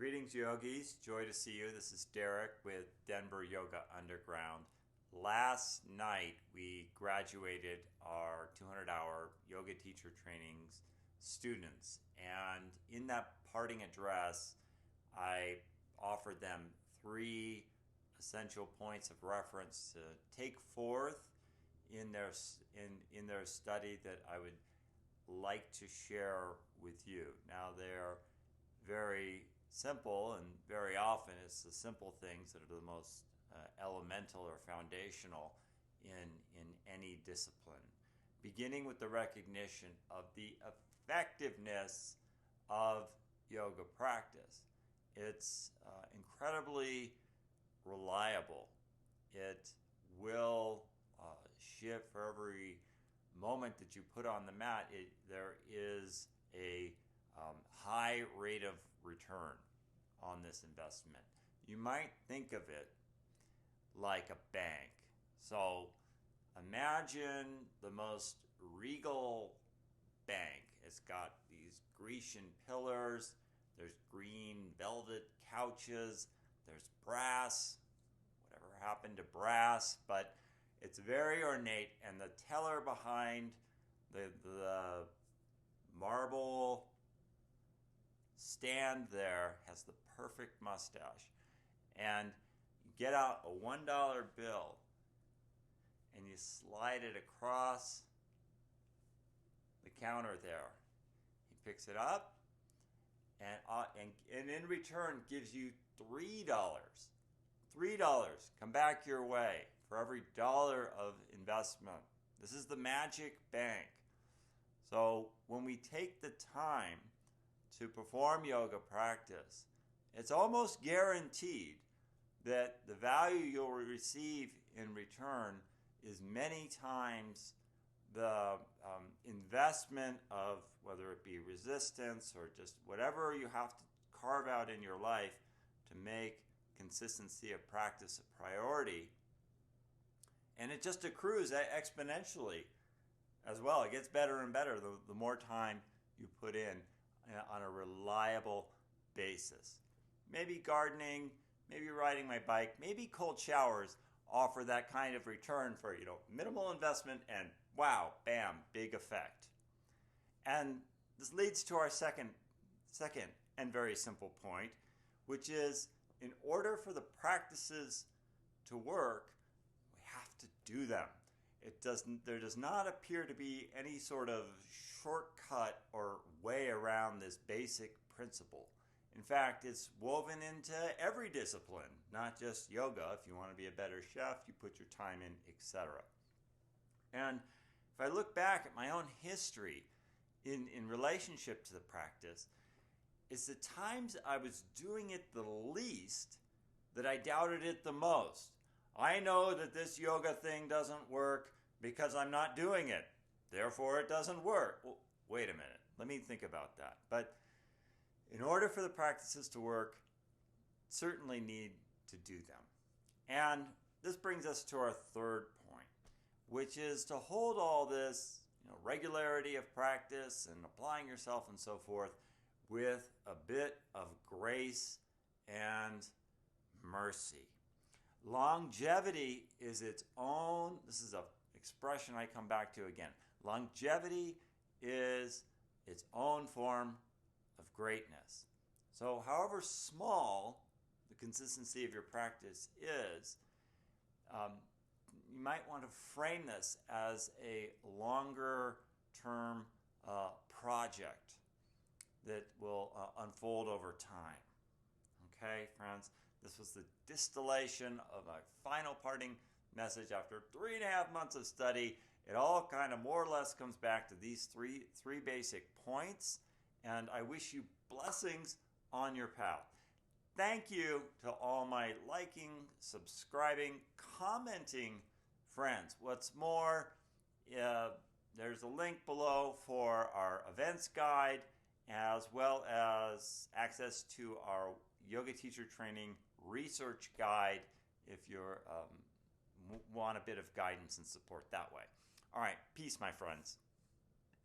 Greetings, yogis. Joy to see you. This is Derek with Denver Yoga Underground. Last night, we graduated our 200-hour yoga teacher trainings students. And in that parting address, I offered them 3 essential points of reference to take forth in their study that I would like to share with you. Now, they're very simple, and very often it's the simple things that are the most elemental or foundational in any discipline. Beginning with the recognition of the effectiveness of yoga practice. It's incredibly reliable. It will shift for every moment that you put on the mat. There is a high rate of return on this investment. You might think of it like a bank. So imagine the most regal bank. It's got these Grecian pillars, there's green velvet couches, there's brass, whatever happened to brass, but it's very ornate, and the teller behind the marble stand there has the perfect mustache. And you get out a $1 bill and you slide it across the counter there. He picks it up and in return gives you $3. $3 come back your way for every dollar of investment. This is the magic bank. So when we take the time to perform yoga practice, it's almost guaranteed that the value you'll receive in return is many times the investment of, whether it be resistance or just whatever you have to carve out in your life to make consistency of practice a priority. And it just accrues exponentially as well. It gets better and better the more time you put in on a reliable basis. Maybe gardening, maybe riding my bike, maybe cold showers offer that kind of return for, minimal investment and wow, bam, big effect. And this leads to our second and very simple point, which is in order for the practices to work, we have to do them. There does not appear to be any sort of shortcut or way around this basic principle. In fact, it's woven into every discipline, not just yoga. If you want to be a better chef, you put your time in, etc. And if I look back at my own history in relationship to the practice, it's the times I was doing it the least that I doubted it the most. I know that this yoga thing doesn't work because I'm not doing it. Therefore, it doesn't work. Well, wait a minute. Let me think about that. But in order for the practices to work, certainly need to do them. And this brings us to our third point, which is to hold all this, regularity of practice and applying yourself and so forth with a bit of grace and mercy. Longevity is its own, this is an expression I come back to again. Longevity is its own form of greatness. So however small the consistency of your practice is, you might want to frame this as a longer term project that will unfold over time. Okay, friends? This was the distillation of my final parting message after 3.5 months of study. It all kind of more or less comes back to these three basic points, and I wish you blessings on your path. Thank you to all my liking, subscribing, commenting friends. What's more, there's a link below for our events guide, as well as access to our yoga teacher training research guide if you want a bit of guidance and support that way. All right, peace, my friends.